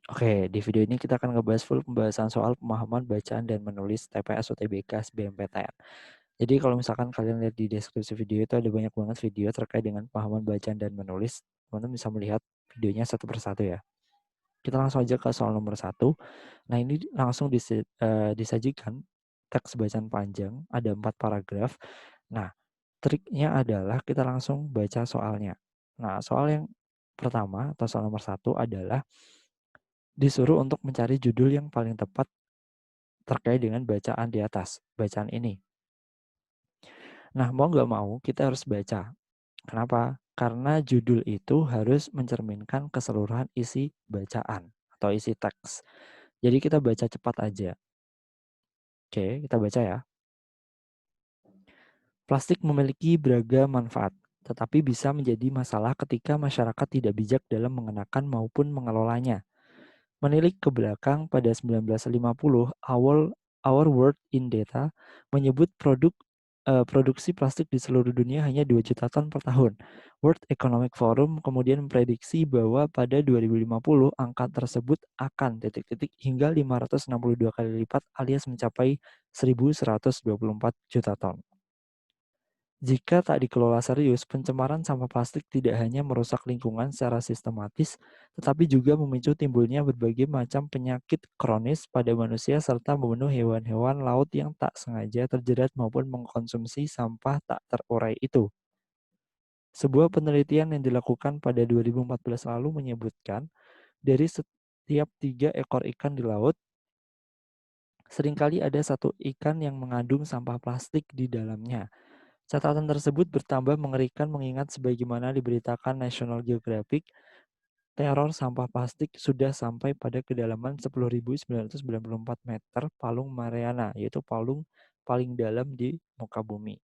Oke, di video ini kita akan ngebahas full pembahasan soal pemahaman bacaan dan menulis TPS UTBK SBMPTN. Jadi kalau misalkan kalian lihat di deskripsi video itu ada banyak banget video terkait dengan pemahaman bacaan dan menulis. Teman-teman bisa melihat videonya satu persatu ya. Kita langsung aja ke soal nomor 1. Nah ini langsung disajikan teks bacaan panjang, ada 4 paragraf. Nah triknya adalah kita langsung baca soalnya. Nah soal yang pertama atau soal nomor 1 adalah disuruh untuk mencari judul yang paling tepat terkait dengan bacaan di atas, bacaan ini. Nah, mau nggak mau kita harus baca. Kenapa? Karena judul itu harus mencerminkan keseluruhan isi bacaan atau isi teks. Jadi kita baca cepat aja. Oke, kita baca ya. Plastik memiliki beragam manfaat, tetapi bisa menjadi masalah ketika masyarakat tidak bijak dalam mengenakan maupun mengelolanya. Menilik ke belakang pada 1950, Our World in Data menyebut produksi plastik di seluruh dunia hanya 2 juta ton per tahun. World Economic Forum kemudian memprediksi bahwa pada 2050 angka tersebut akan hingga 562 kali lipat alias mencapai 1.124 juta ton. Jika tak dikelola serius, pencemaran sampah plastik tidak hanya merusak lingkungan secara sistematis, tetapi juga memicu timbulnya berbagai macam penyakit kronis pada manusia serta membunuh hewan-hewan laut yang tak sengaja terjerat maupun mengkonsumsi sampah tak terurai itu. Sebuah penelitian yang dilakukan pada 2014 lalu menyebutkan dari setiap 3 ekor ikan di laut, seringkali ada 1 ikan yang mengandung sampah plastik di dalamnya. Catatan tersebut bertambah mengerikan mengingat sebagaimana diberitakan National Geographic, teror sampah plastik sudah sampai pada kedalaman 10.994 meter palung Mariana, yaitu palung paling dalam di muka bumi.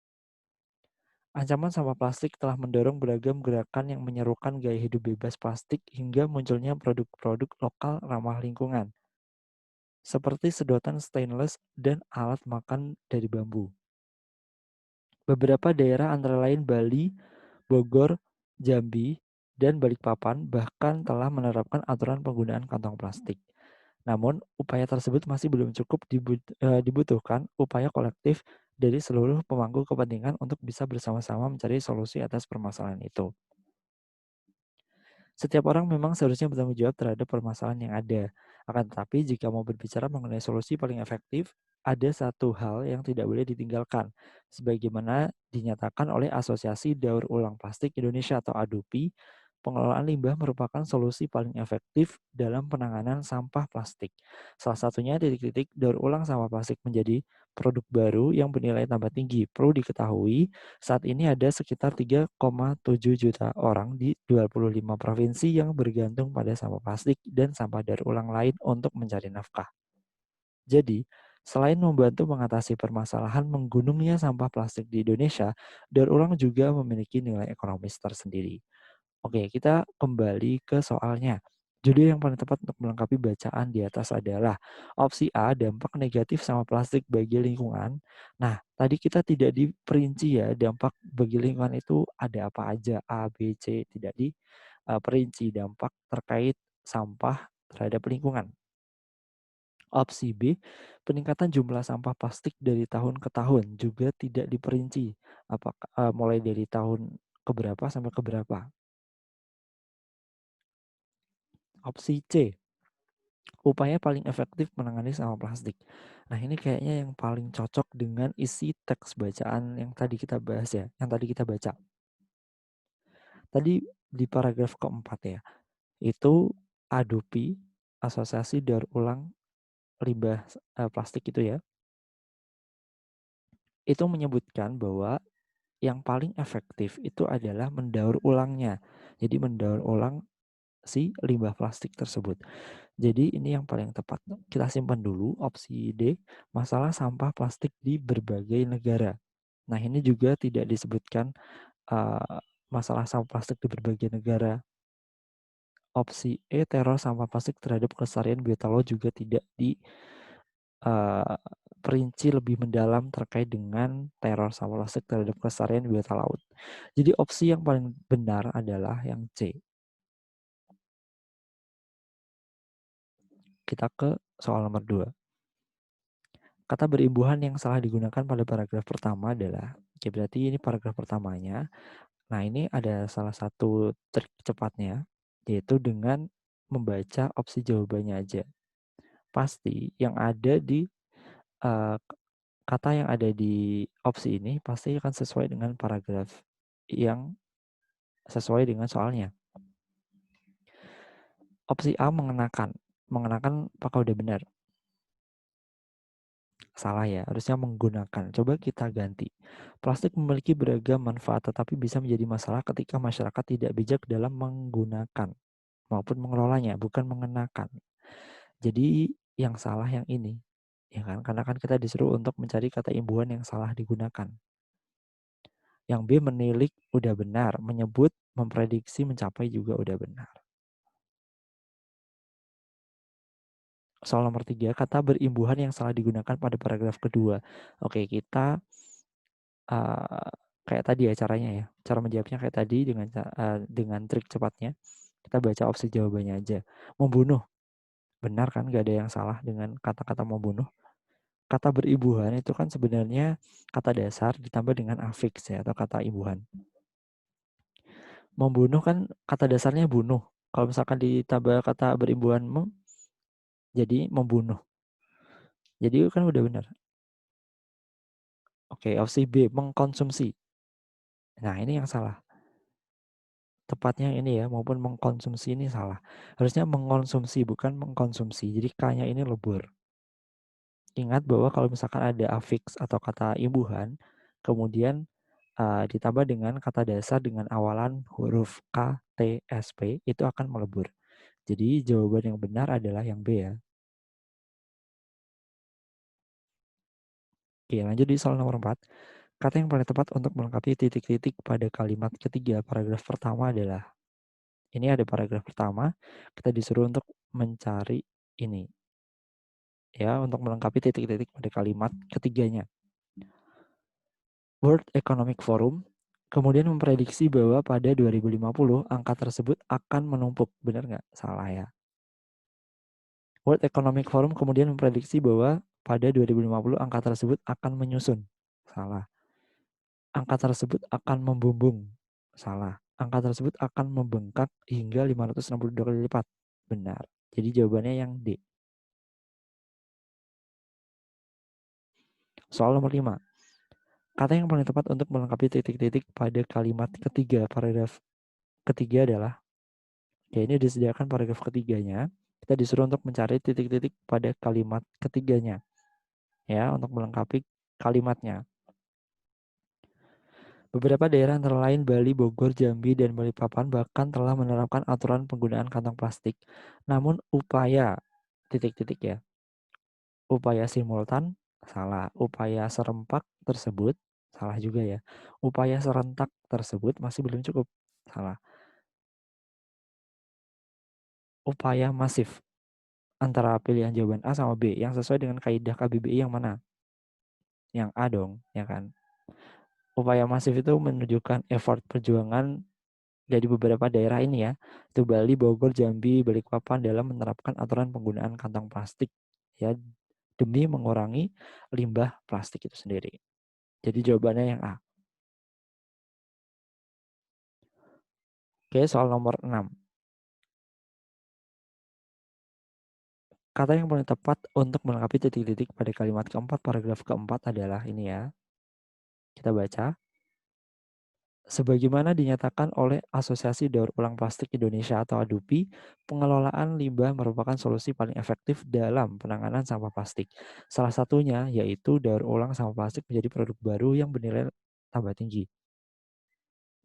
Ancaman sampah plastik telah mendorong beragam gerakan yang menyerukan gaya hidup bebas plastik hingga munculnya produk-produk lokal ramah lingkungan, seperti sedotan stainless dan alat makan dari bambu. Beberapa daerah antara lain Bali, Bogor, Jambi, dan Balikpapan bahkan telah menerapkan aturan penggunaan kantong plastik. Namun, upaya tersebut masih belum cukup dibutuhkan upaya kolektif dari seluruh pemangku kepentingan untuk bisa bersama-sama mencari solusi atas permasalahan itu. Setiap orang memang seharusnya bertanggung jawab terhadap permasalahan yang ada. Akan tetapi, jika mau berbicara mengenai solusi paling efektif, ada satu hal yang tidak boleh ditinggalkan. Sebagaimana dinyatakan oleh Asosiasi Daur Ulang Plastik Indonesia atau ADUPI, pengelolaan limbah merupakan solusi paling efektif dalam penanganan sampah plastik. Salah satunya titik-titik daur ulang sampah plastik menjadi produk baru yang bernilai tambah tinggi. Perlu diketahui, saat ini ada sekitar 3,7 juta orang di 25 provinsi yang bergantung pada sampah plastik dan sampah daur ulang lain untuk mencari nafkah. Jadi, selain membantu mengatasi permasalahan menggunungnya sampah plastik di Indonesia, daur ulang juga memiliki nilai ekonomis tersendiri. Oke, kita kembali ke soalnya. Judul yang paling tepat untuk melengkapi bacaan di atas adalah opsi A, dampak negatif sama plastik bagi lingkungan. Nah, tadi kita tidak diperinci ya, dampak bagi lingkungan itu ada apa aja, A, B, C, tidak diperinci dampak terkait sampah terhadap lingkungan. Opsi B, peningkatan jumlah sampah plastik dari tahun ke tahun juga tidak diperinci, apakah mulai dari tahun keberapa sampai keberapa. Opsi C, upaya paling efektif menangani sampah plastik. Nah, ini kayaknya yang paling cocok dengan isi teks bacaan yang tadi kita bahas ya, yang tadi kita baca. Tadi di paragraf keempat ya, itu ADUPI, Asosiasi Daur Ulang Limbah Plastik itu ya, itu menyebutkan bahwa yang paling efektif itu adalah mendaur ulangnya. Jadi mendaur ulang si limbah plastik tersebut. Jadi ini yang paling tepat. Kita simpan dulu opsi D, masalah sampah plastik di berbagai negara. Nah, ini juga tidak disebutkan uh, masalah sampah plastik di berbagai negara. Opsi E, teror sampah plastik terhadap kelestarian biota laut juga tidak perinci lebih mendalam terkait dengan teror sampah plastik terhadap kelestarian biota laut. Jadi opsi yang paling benar adalah yang C. kita ke soal nomor 2. Kata berimbuhan yang salah digunakan pada paragraf pertama adalah, oke berarti ini paragraf pertamanya. Nah ini ada salah satu trik cepatnya, yaitu dengan membaca opsi jawabannya aja. Pasti yang ada di uh, kata yang ada di opsi ini pasti akan sesuai dengan paragraf yang sesuai dengan soalnya. Opsi A mengenakan. Mengenakan apakah udah benar? Salah ya, harusnya menggunakan. Coba kita ganti. Plastik memiliki beragam manfaat tetapi bisa menjadi masalah ketika masyarakat tidak bijak dalam menggunakan maupun mengelolanya, bukan mengenakan. Jadi yang salah yang ini, ya kan? Karena kan kita disuruh untuk mencari kata imbuhan yang salah digunakan. Yang B menilik udah benar, menyebut, memprediksi, mencapai juga udah benar. Soal nomor 3, kata berimbuhan yang salah digunakan pada paragraf kedua. Oke, kita kayak tadi ya caranya ya. Cara menjawabnya kayak tadi dengan trik cepatnya. Kita baca opsi jawabannya aja. Membunuh. Benar kan? Gak ada yang salah dengan kata-kata membunuh. Kata berimbuhan itu kan sebenarnya kata dasar ditambah dengan afiks ya, atau kata imbuhan. Membunuh kan kata dasarnya bunuh. Kalau misalkan ditambah kata berimbuhan jadi membunuh. Jadi kan udah benar. Oke, opsi B, mengkonsumsi. Nah, ini yang salah. Tepatnya ini ya, maupun mengkonsumsi ini salah. Harusnya mengkonsumsi, bukan mengkonsumsi. Jadi K-nya ini lebur. Ingat bahwa kalau misalkan ada afiks atau kata imbuhan, kemudian ditambah dengan kata dasar dengan awalan huruf K, T, S, P, itu akan melebur. Jadi jawaban yang benar adalah yang B ya. Oke, lanjut di soal nomor 4. Kata yang paling tepat untuk melengkapi titik-titik pada kalimat ketiga paragraf pertama adalah, ini ada paragraf pertama, kita disuruh untuk mencari ini, ya, untuk melengkapi titik-titik pada kalimat ketiganya. World Economic Forum kemudian memprediksi bahwa pada 2050 angka tersebut akan menumpuk. Benar nggak? Salah ya. World Economic Forum kemudian memprediksi bahwa pada 2050 angka tersebut akan menyusun. Salah. Angka tersebut akan membumbung. Salah. Angka tersebut akan membengkak hingga 562 kali lipat. Benar. Jadi jawabannya yang D. Soal nomor 5. Kata yang paling tepat untuk melengkapi titik-titik pada kalimat ketiga paragraf ketiga adalah, ya ini disediakan paragraf ketiganya, kita disuruh untuk mencari titik-titik pada kalimat ketiganya, ya, untuk melengkapi kalimatnya. Beberapa daerah antara lain Bali, Bogor, Jambi, dan Balikpapan bahkan telah menerapkan aturan penggunaan kantong plastik. Namun upaya titik-titik ya, upaya simultan salah, upaya serempak tersebut salah juga ya, upaya serentak tersebut masih belum cukup, salah. Upaya masif antara pilihan jawaban A sama B yang sesuai dengan kaidah KBBI yang mana? Yang A dong, ya kan? Upaya masif itu menunjukkan effort perjuangan dari beberapa daerah ini ya, itu Bali, Bogor, Jambi, Balikpapan dalam menerapkan aturan penggunaan kantong plastik ya demi mengurangi limbah plastik itu sendiri. Jadi jawabannya yang A. Oke, soal nomor 6. Kata yang paling tepat untuk melengkapi titik-titik pada kalimat keempat paragraf keempat adalah ini ya. Kita baca. Sebagaimana dinyatakan oleh Asosiasi Daur Ulang Plastik Indonesia atau ADUPI, pengelolaan limbah merupakan solusi paling efektif dalam penanganan sampah plastik. Salah satunya yaitu daur ulang sampah plastik menjadi produk baru yang bernilai tambah tinggi.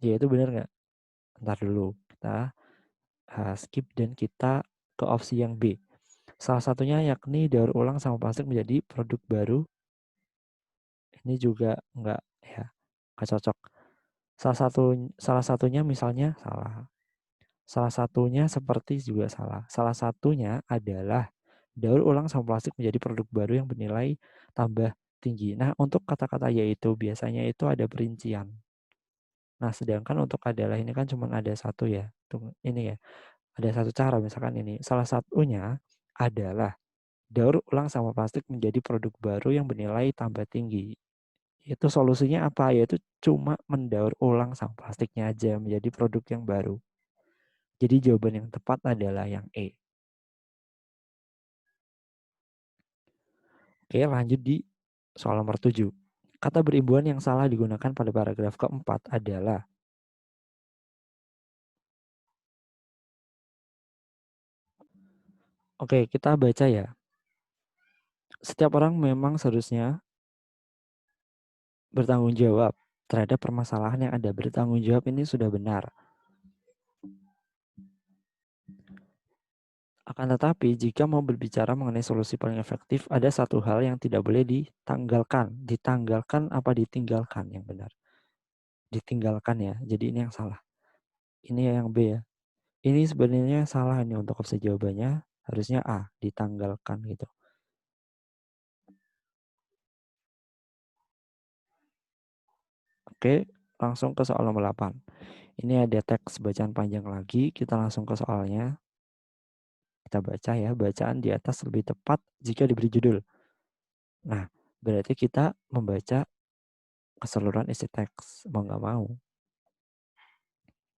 Ya itu benar nggak? Ntar dulu, kita skip dan kita ke opsi yang B. Salah satunya yakni daur ulang sampah plastik menjadi produk baru. Ini juga nggak ya, nggak cocok. Salah satunya misalnya salah. Salah satunya seperti juga salah. Salah satunya adalah daur ulang sampah plastik menjadi produk baru yang bernilai tambah tinggi. Nah, untuk kata-kata yaitu biasanya itu ada perincian. Nah, sedangkan untuk adalah ini kan cuma ada satu ya. Ini ya. Ada satu cara misalkan ini. Salah satunya adalah daur ulang sampah plastik menjadi produk baru yang bernilai tambah tinggi. Itu solusinya apa? Yaitu cuma mendaur ulang sampah plastiknya aja menjadi produk yang baru. Jadi jawaban yang tepat adalah yang E. Oke, lanjut di soal nomor 7. Kata berimbuhan yang salah digunakan pada paragraf keempat adalah, oke, kita baca ya. Setiap orang memang seharusnya bertanggung jawab terhadap permasalahan yang ada. Bertanggung jawab ini sudah benar. Akan tetapi, jika mau berbicara mengenai solusi paling efektif, ada satu hal yang tidak boleh ditanggalkan. Ditanggalkan apa ditinggalkan yang benar? Ditinggalkan ya. Jadi ini yang salah. Ini yang B ya. Ini sebenarnya salah ini untuk opsi jawabannya. Harusnya A, ditanggalkan gitu. Oke, langsung ke soal nomor 8. Ini ada teks bacaan panjang lagi. Kita langsung ke soalnya. Kita baca ya. Bacaan di atas lebih tepat jika diberi judul. Nah, berarti kita membaca keseluruhan isi teks. Mau nggak mau.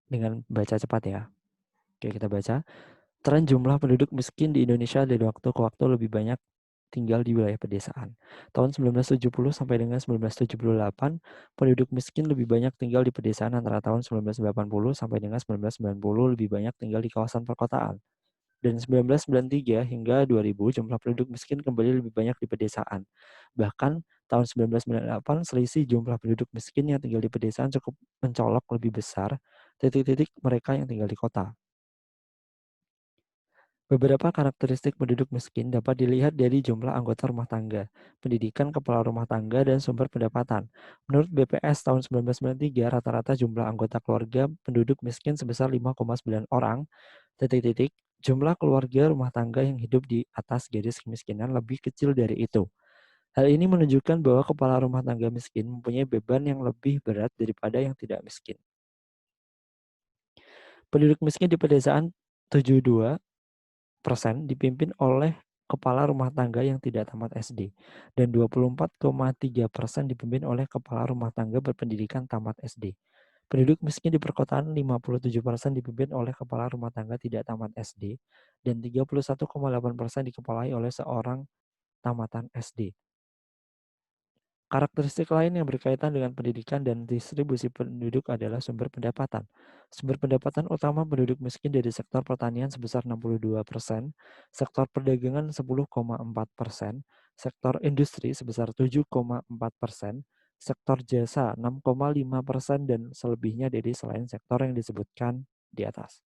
Dengan baca cepat ya. Oke, kita baca. Tren jumlah penduduk miskin di Indonesia dari waktu ke waktu lebih banyak tinggal di wilayah pedesaan. Tahun 1970 sampai dengan 1978, penduduk miskin lebih banyak tinggal di pedesaan antara tahun 1980 sampai dengan 1990 lebih banyak tinggal di kawasan perkotaan. Dan 1993 hingga 2000 jumlah penduduk miskin kembali lebih banyak di pedesaan. Bahkan tahun 1998 selisih jumlah penduduk miskin yang tinggal di pedesaan cukup mencolok lebih besar titik-titik mereka yang tinggal di kota. Beberapa karakteristik penduduk miskin dapat dilihat dari jumlah anggota rumah tangga, pendidikan kepala rumah tangga, dan sumber pendapatan. Menurut BPS tahun 1993, rata-rata jumlah anggota keluarga penduduk miskin sebesar 5,9 orang, titik-titik, jumlah keluarga rumah tangga yang hidup di atas garis kemiskinan lebih kecil dari itu. Hal ini menunjukkan bahwa kepala rumah tangga miskin mempunyai beban yang lebih berat daripada yang tidak miskin. Penduduk miskin di pedesaan 72% dipimpin oleh kepala rumah tangga yang tidak tamat SD dan 24,3% dipimpin oleh kepala rumah tangga berpendidikan tamat SD. Penduduk miskin di perkotaan 57% dipimpin oleh kepala rumah tangga tidak tamat SD dan 31,8% dikepalai oleh seorang tamatan SD. Karakteristik lain yang berkaitan dengan pendidikan dan distribusi penduduk adalah sumber pendapatan. Sumber pendapatan utama penduduk miskin dari sektor pertanian sebesar 62%, sektor perdagangan 10,4%, sektor industri sebesar 7,4%, sektor jasa 6,5%, dan selebihnya dari selain sektor yang disebutkan di atas.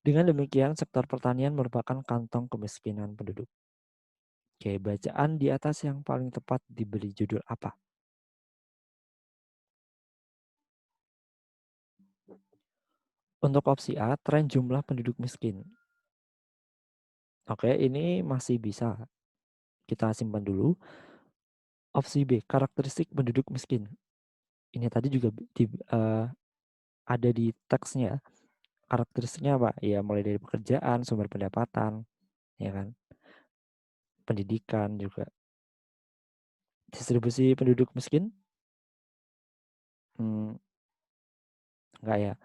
Dengan demikian, sektor pertanian merupakan kantong kemiskinan penduduk. Oke, bacaan di atas yang paling tepat diberi judul apa? Untuk opsi A, tren jumlah penduduk miskin. Oke, ini masih bisa kita simpan dulu. Opsi B, karakteristik penduduk miskin. Ini tadi juga ada di teksnya. Karakteristiknya apa? Ya, mulai dari pekerjaan, sumber pendapatan, ya kan? Pendidikan juga. Distribusi penduduk miskin? Enggak ya.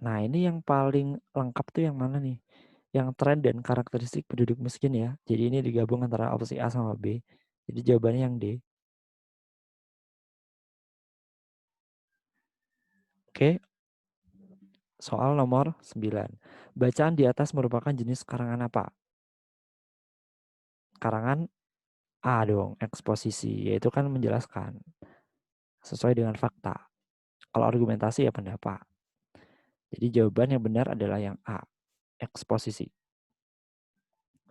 Nah, ini yang paling lengkap tuh yang mana nih? Yang tren dan karakteristik penduduk miskin ya. Jadi ini digabung antara opsi A sama B. Jadi jawabannya yang D. Oke, soal nomor 9. Bacaan di atas merupakan jenis karangan apa? Karangan A dong, eksposisi, yaitu kan menjelaskan sesuai dengan fakta. Kalau argumentasi ya pendapat. Jadi jawaban yang benar adalah yang A, eksposisi.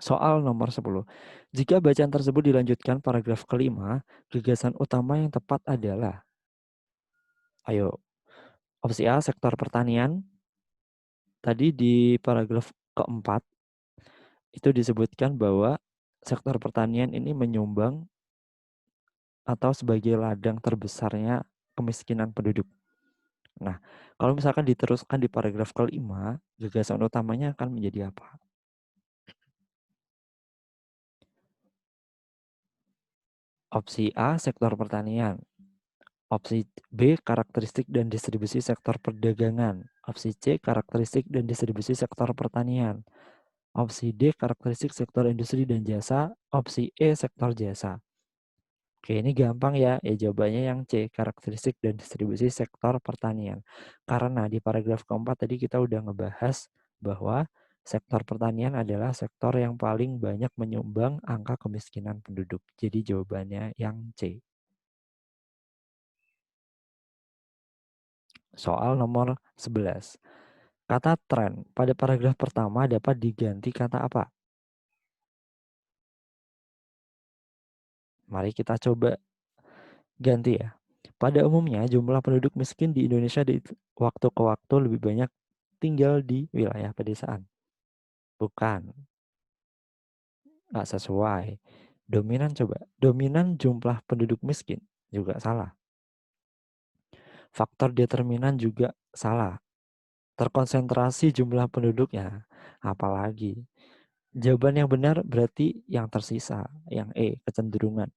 Soal nomor 10. Jika bacaan tersebut dilanjutkan paragraf kelima, gagasan utama yang tepat adalah, ayo, opsi A, sektor pertanian. Tadi di paragraf keempat, itu disebutkan bahwa sektor pertanian ini menyumbang atau sebagai ladang terbesarnya kemiskinan penduduk. Nah, kalau misalkan diteruskan di paragraf kelima, gagasan utamanya akan menjadi apa? Opsi A, sektor pertanian. Opsi B, karakteristik dan distribusi sektor perdagangan. Opsi C, karakteristik dan distribusi sektor pertanian. Opsi D, karakteristik sektor industri dan jasa. Opsi E, sektor jasa. Oke, ini gampang ya. Ya jawabannya yang C, karakteristik dan distribusi sektor pertanian. Karena di paragraf keempat tadi kita udah ngebahas bahwa sektor pertanian adalah sektor yang paling banyak menyumbang angka kemiskinan penduduk. Jadi jawabannya yang C. Soal nomor 11. Kata tren pada paragraf pertama dapat diganti kata apa? Mari kita coba ganti ya. Pada umumnya jumlah penduduk miskin di Indonesia di waktu ke waktu lebih banyak tinggal di wilayah pedesaan. Bukan, nggak sesuai. Dominan coba. Dominan jumlah penduduk miskin juga salah. Faktor determinan juga salah. Terkonsentrasi jumlah penduduknya. Apalagi. Jawaban yang benar berarti yang tersisa, yang E, kecenderungan.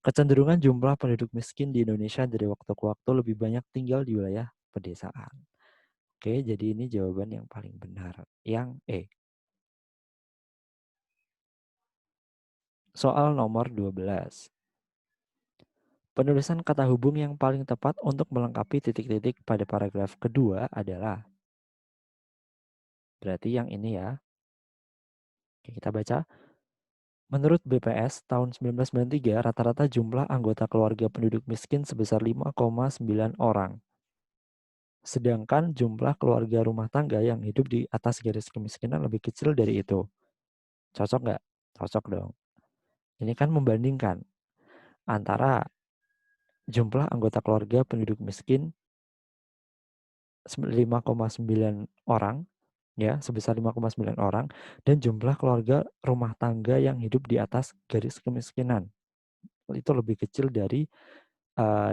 Kecenderungan jumlah penduduk miskin di Indonesia dari waktu ke waktu lebih banyak tinggal di wilayah pedesaan. Oke, jadi ini jawaban yang paling benar, yang E. Soal nomor 12. Penulisan kata hubung yang paling tepat untuk melengkapi titik-titik pada paragraf kedua adalah, berarti yang ini ya. Oke, kita baca. Menurut BPS, tahun 1993 rata-rata jumlah anggota keluarga penduduk miskin sebesar 5,9 orang. Sedangkan jumlah keluarga rumah tangga yang hidup di atas garis kemiskinan lebih kecil dari itu. Cocok nggak? Cocok dong. Ini kan membandingkan antara jumlah anggota keluarga penduduk miskin 5,9 orang, ya, sebesar 5,9 orang, dan jumlah keluarga rumah tangga yang hidup di atas garis kemiskinan. Itu lebih kecil dari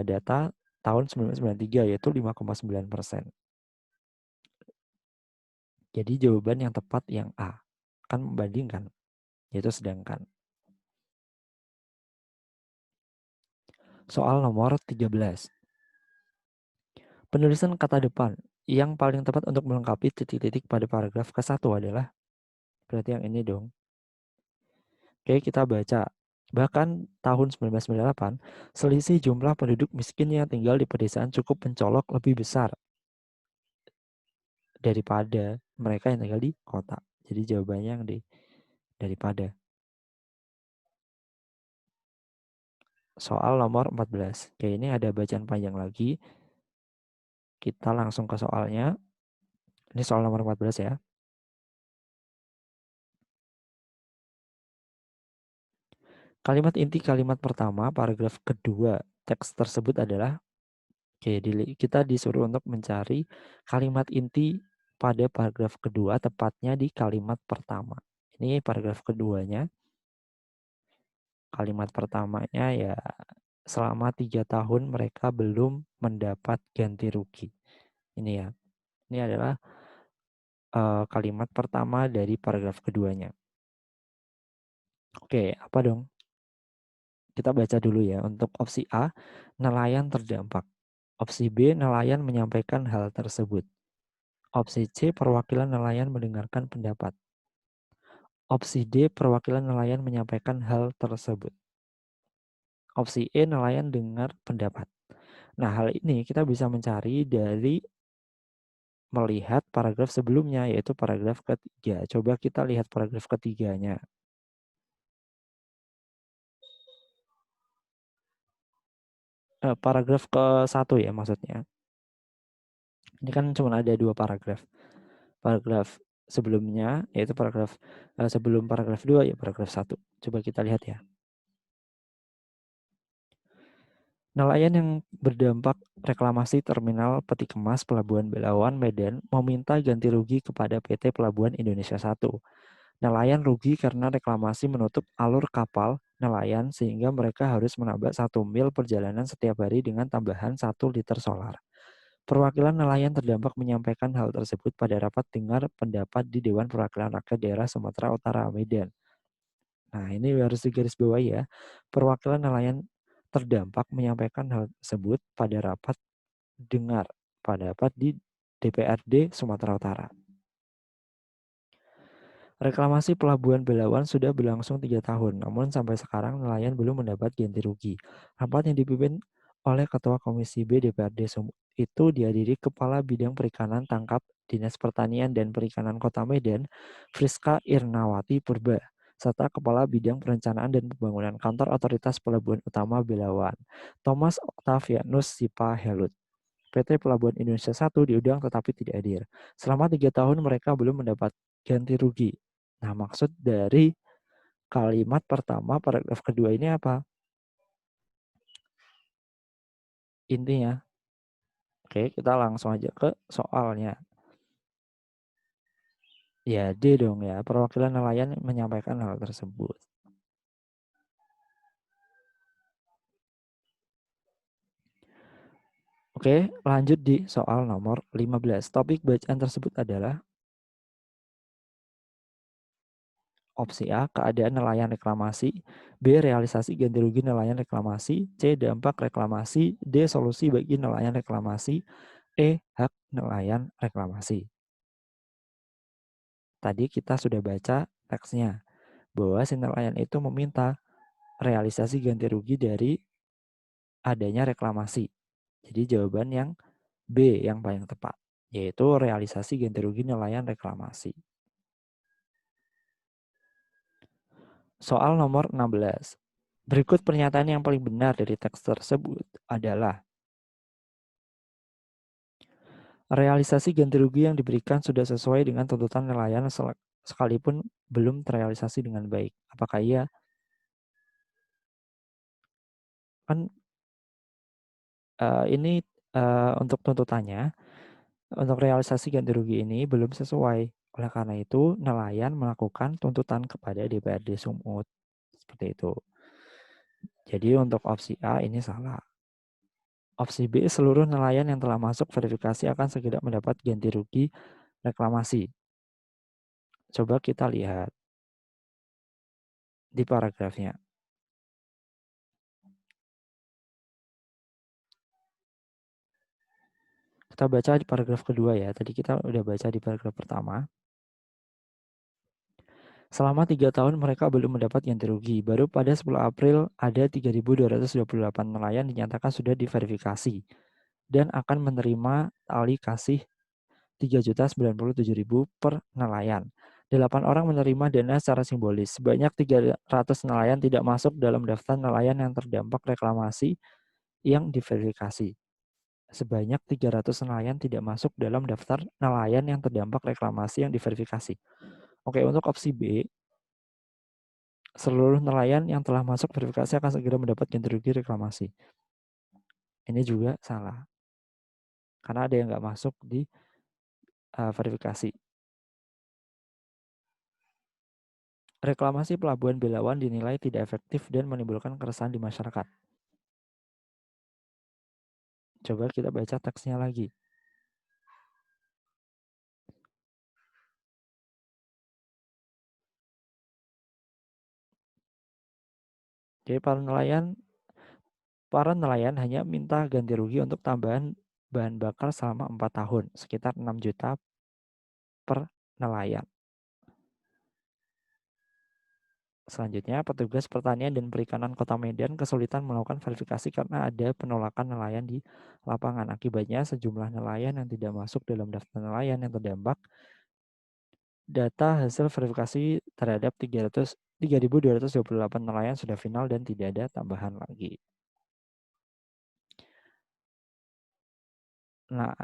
data tahun 1993, yaitu 5,9%. Jadi jawaban yang tepat yang A. Kan membandingkan, yaitu sedangkan. Soal nomor 13. Penulisan kata depan yang paling tepat untuk melengkapi titik-titik pada paragraf ke-1 adalah, berarti yang ini dong. Oke, kita baca. Bahkan tahun 1998, selisih jumlah penduduk miskin yang tinggal di pedesaan cukup mencolok lebih besar daripada mereka yang tinggal di kota. Jadi jawabannya yang D, daripada. Soal nomor 14. Oke, ini ada bacaan panjang lagi. Kita langsung ke soalnya. Ini soal nomor 14 ya. Kalimat inti kalimat pertama, paragraf kedua, teks tersebut adalah, oke, kita disuruh untuk mencari kalimat inti pada paragraf kedua, tepatnya di kalimat pertama. Ini paragraf keduanya. Kalimat pertamanya ya, selama 3 tahun mereka belum mendapat ganti rugi. Ini ya. Ini adalah kalimat pertama dari paragraf keduanya. Oke, apa dong? Kita baca dulu ya. Untuk opsi A, nelayan terdampak. Opsi B, nelayan menyampaikan hal tersebut. Opsi C, perwakilan nelayan mendengarkan pendapat. Opsi D, perwakilan nelayan menyampaikan hal tersebut. Opsi E, nelayan dengar pendapat. Nah, hal ini kita bisa mencari dari melihat paragraf sebelumnya, yaitu paragraf ketiga. Coba kita lihat paragraf ketiganya. Paragraf ke-1 ya maksudnya. Ini kan cuma ada 2 paragraf. Paragraf sebelumnya, yaitu paragraf sebelum paragraf 2 ya paragraf 1. Coba kita lihat ya. Nelayan yang berdampak reklamasi terminal peti kemas Pelabuhan Belawan, Medan meminta ganti rugi kepada PT Pelabuhan Indonesia 1. Nelayan rugi karena reklamasi menutup alur kapal nelayan sehingga mereka harus menambah 1 mil perjalanan setiap hari dengan tambahan 1 liter solar. Perwakilan nelayan terdampak menyampaikan hal tersebut pada rapat dengar pendapat di Dewan Perwakilan Rakyat Daerah Sumatera Utara, Medan. Nah, ini harus digarisbawahi ya. Perwakilan nelayan terdampak menyampaikan hal tersebut pada rapat dengar pendapat di DPRD Sumatera Utara. Reklamasi Pelabuhan Belawan sudah berlangsung 3 tahun, namun sampai sekarang nelayan belum mendapat ganti rugi. Rapat yang dipimpin oleh Ketua Komisi B DPRD Sumut itu dihadiri Kepala Bidang Perikanan Tangkap Dinas Pertanian dan Perikanan Kota Medan, Friska Irnawati Purba, serta Kepala Bidang Perencanaan dan Pembangunan Kantor Otoritas Pelabuhan Utama Belawan, Thomas Octavianus Sipahelut. PT Pelabuhan Indonesia 1 diundang tetapi tidak hadir. Selama 3 tahun mereka belum mendapat ganti rugi. Nah, maksud dari kalimat pertama paragraf kedua ini apa? Intinya. Oke, kita langsung aja ke soalnya. Ya, D dong ya. Perwakilan nelayan menyampaikan hal tersebut. Oke, lanjut di soal nomor 15. Topik bacaan tersebut adalah opsi A, keadaan nelayan reklamasi, B, realisasi ganti rugi nelayan reklamasi, C, dampak reklamasi, D, solusi bagi nelayan reklamasi, E, hak nelayan reklamasi. Tadi kita sudah baca teksnya, bahwa si nelayan itu meminta realisasi ganti rugi dari adanya reklamasi. Jadi jawaban yang B yang paling tepat, yaitu realisasi ganti rugi nelayan reklamasi. Soal nomor 16. Berikut pernyataan yang paling benar dari teks tersebut adalah realisasi ganti rugi yang diberikan sudah sesuai dengan tuntutan nelayan sekalipun belum terrealisasi dengan baik. Apakah iya? Kan ini untuk tuntutannya, untuk realisasi ganti rugi ini belum sesuai. Oleh karena itu, nelayan melakukan tuntutan kepada DPRD Sumut. Seperti itu. Jadi untuk opsi A ini salah. Opsi B, seluruh nelayan yang telah masuk verifikasi akan segera mendapat ganti rugi reklamasi. Coba kita lihat di paragrafnya. Kita baca di paragraf kedua ya. Tadi kita udah baca di paragraf pertama. Selama 3 tahun mereka belum mendapat ganti rugi. Baru pada 10 April ada 3.228 nelayan dinyatakan sudah diverifikasi dan akan menerima tali kasih 3.097.000 per nelayan. 8 orang menerima dana secara simbolis. Sebanyak 300 nelayan tidak masuk dalam daftar nelayan yang terdampak reklamasi yang diverifikasi. Sebanyak 300 nelayan tidak masuk dalam daftar nelayan yang terdampak reklamasi yang diverifikasi. Oke, untuk opsi B, seluruh nelayan yang telah masuk verifikasi akan segera mendapat ganti rugi reklamasi. Ini juga salah. Karena ada yang nggak masuk di verifikasi. Reklamasi Pelabuhan Belawan dinilai tidak efektif dan menimbulkan keresahan di masyarakat. Coba kita baca teksnya lagi. Jadi para nelayan hanya minta ganti rugi untuk tambahan bahan bakar selama 4 tahun, sekitar 6 juta per nelayan. Selanjutnya, petugas pertanian dan perikanan Kota Medan kesulitan melakukan verifikasi karena ada penolakan nelayan di lapangan. Akibatnya, sejumlah nelayan yang tidak masuk dalam daftar nelayan yang terdampak. Data hasil verifikasi terhadap 3.228 nelayan sudah final dan tidak ada tambahan lagi. Nah,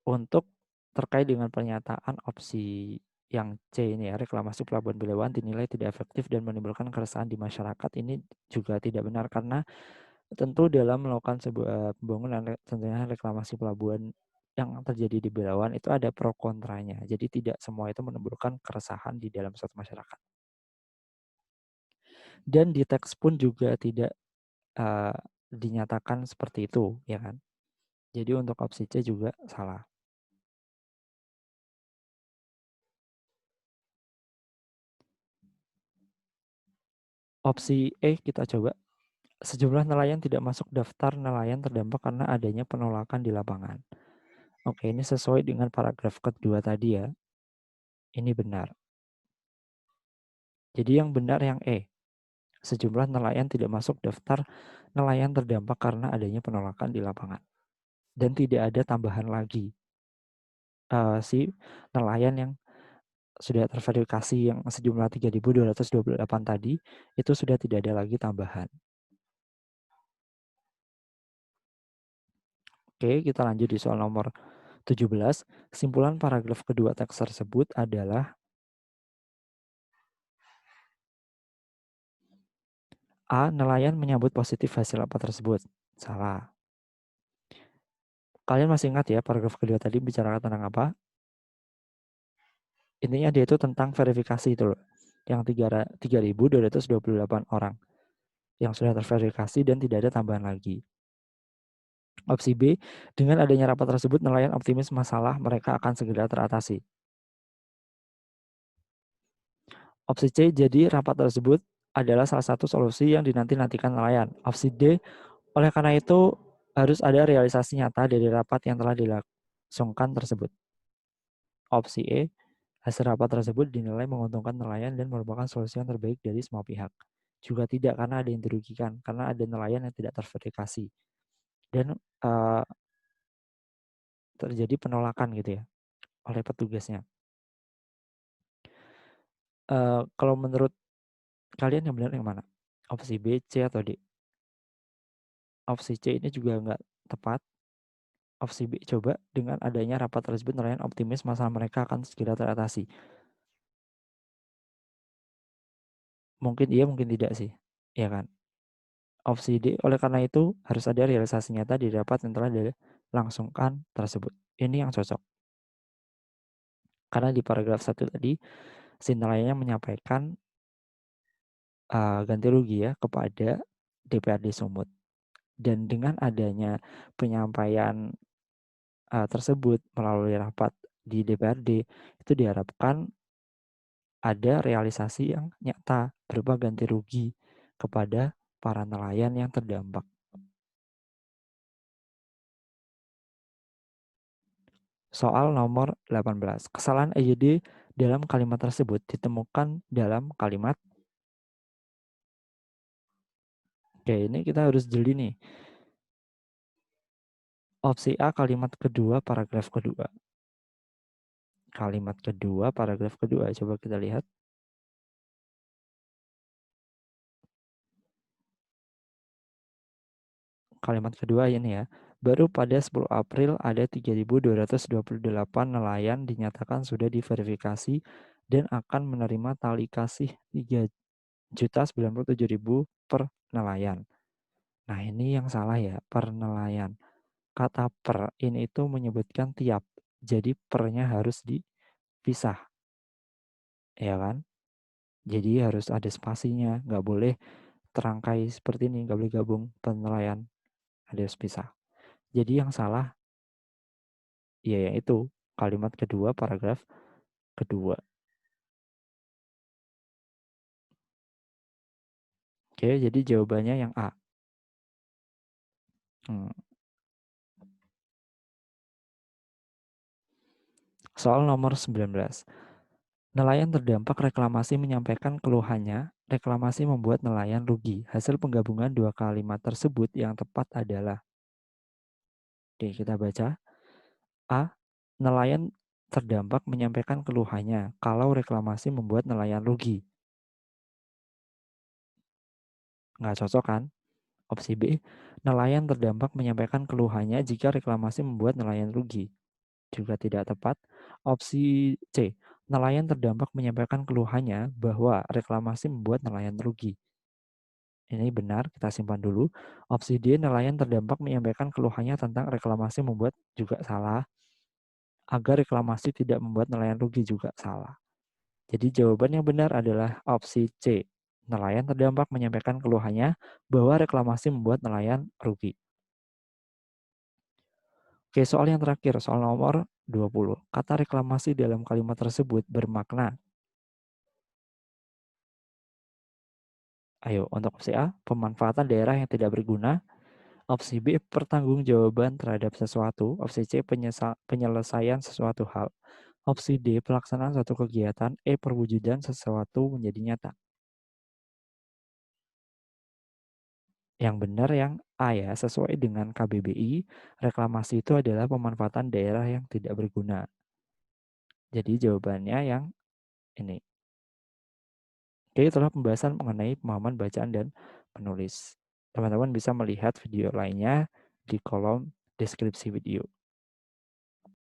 untuk terkait dengan pernyataan opsi yang C ini ya, reklamasi Pelabuhan Belawan dinilai tidak efektif dan menimbulkan keresahan di masyarakat, ini juga tidak benar karena tentu dalam melakukan sebuah pembangunan tentunya reklamasi pelabuhan yang terjadi di Belawan itu ada pro kontranya. Jadi tidak semua itu menimbulkan keresahan di dalam suatu masyarakat. Dan di teks pun juga tidak dinyatakan seperti itu, ya kan? Jadi untuk opsi C juga salah. Opsi E kita coba. Sejumlah nelayan tidak masuk daftar nelayan terdampak karena adanya penolakan di lapangan. Oke, ini sesuai dengan paragraf kedua tadi ya. Ini benar. Jadi yang benar yang E. Sejumlah nelayan tidak masuk daftar nelayan terdampak karena adanya penolakan di lapangan. Dan tidak ada tambahan lagi. Si nelayan yang sudah terverifikasi yang sejumlah 3.228 tadi, itu sudah tidak ada lagi tambahan. Oke, kita lanjut di soal nomor 17. Kesimpulan paragraf kedua teks tersebut adalah A. Nelayan menyambut positif hasil rapat tersebut. Salah. Kalian masih ingat ya paragraf kedua tadi bicara tentang apa? Intinya dia itu tentang verifikasi itu loh. Yang 3.228 orang yang sudah terverifikasi dan tidak ada tambahan lagi. Opsi B, dengan adanya rapat tersebut nelayan optimis masalah mereka akan segera teratasi. Opsi C, jadi rapat tersebut adalah salah satu solusi yang dinanti-nantikan nelayan. Opsi D, oleh karena itu harus ada realisasi nyata dari rapat yang telah dilangsungkan tersebut. Opsi E, hasil rapat tersebut dinilai menguntungkan nelayan dan merupakan solusi yang terbaik dari semua pihak. Juga tidak karena ada yang dirugikan, karena ada nelayan yang tidak terverifikasi. Dan terjadi penolakan gitu ya oleh petugasnya. Kalau menurut kalian yang benar yang mana? Opsi B, C, atau D? Opsi C ini juga nggak tepat. Opsi B, coba dengan adanya rapat tersebut nelayan optimis masalah mereka akan segera teratasi. Mungkin iya, mungkin tidak sih. Ya kan? Opsi D, oleh karena itu harus ada realisasi nyata di rapat yang telah dilangsungkan tersebut. Ini yang cocok. Karena di paragraf 1 tadi, si nelayannya menyampaikan ganti rugi ya kepada DPRD Sumut. Dan dengan adanya penyampaian tersebut melalui rapat di DPRD, itu diharapkan ada realisasi yang nyata berupa ganti rugi kepada para nelayan yang terdampak. Soal nomor 18. Kesalahan EYD dalam kalimat tersebut ditemukan dalam kalimat. Oke, ini kita harus jeli nih. Opsi A, kalimat kedua, paragraf kedua. Kalimat kedua, paragraf kedua. Coba kita lihat. Kalimat kedua ini ya. Baru pada 10 April ada 3.228 nelayan dinyatakan sudah diverifikasi dan akan menerima tali kasih 3.097.000 per nelayan. Nah, ini yang salah ya, per nelayan. Kata per ini itu menyebutkan tiap. Jadi pernya harus dipisah. Ya kan? Jadi harus ada spasinya, nggak boleh terangkai seperti ini, nggak boleh gabung per nelayan. Harus pisah. Jadi yang salah ya itu kalimat kedua paragraf kedua. Oke, jadi jawabannya yang A. Soal nomor 19. Nelayan terdampak reklamasi menyampaikan keluhannya, reklamasi membuat nelayan rugi. Hasil penggabungan dua kalimat tersebut yang tepat adalah. Oke, kita baca. A. Nelayan terdampak menyampaikan keluhannya kalau reklamasi membuat nelayan rugi. Nggak cocok kan? Opsi B. Nelayan terdampak menyampaikan keluhannya jika reklamasi membuat nelayan rugi. Juga tidak tepat. Opsi C. Nelayan terdampak menyampaikan keluhannya bahwa reklamasi membuat nelayan rugi. Ini benar, kita simpan dulu. Opsi D. Nelayan terdampak menyampaikan keluhannya tentang reklamasi membuat juga salah. Agar reklamasi tidak membuat nelayan rugi juga salah. Jadi jawaban yang benar adalah opsi C. Nelayan terdampak menyampaikan keluhannya bahwa reklamasi membuat nelayan rugi. Oke, soal yang terakhir, soal nomor 20. Kata reklamasi dalam kalimat tersebut bermakna. Ayo, untuk opsi A, pemanfaatan daerah yang tidak berguna. Opsi B, pertanggungjawaban terhadap sesuatu. Opsi C, penyelesaian sesuatu hal. Opsi D, pelaksanaan suatu kegiatan. E, perwujudan sesuatu menjadi nyata. Yang benar yang A ya, sesuai dengan KBBI, reklamasi itu adalah pemanfaatan daerah yang tidak berguna. Jadi jawabannya yang ini. Oke, itulah pembahasan mengenai pemahaman bacaan dan penulis. Teman-teman bisa melihat video lainnya di kolom deskripsi video.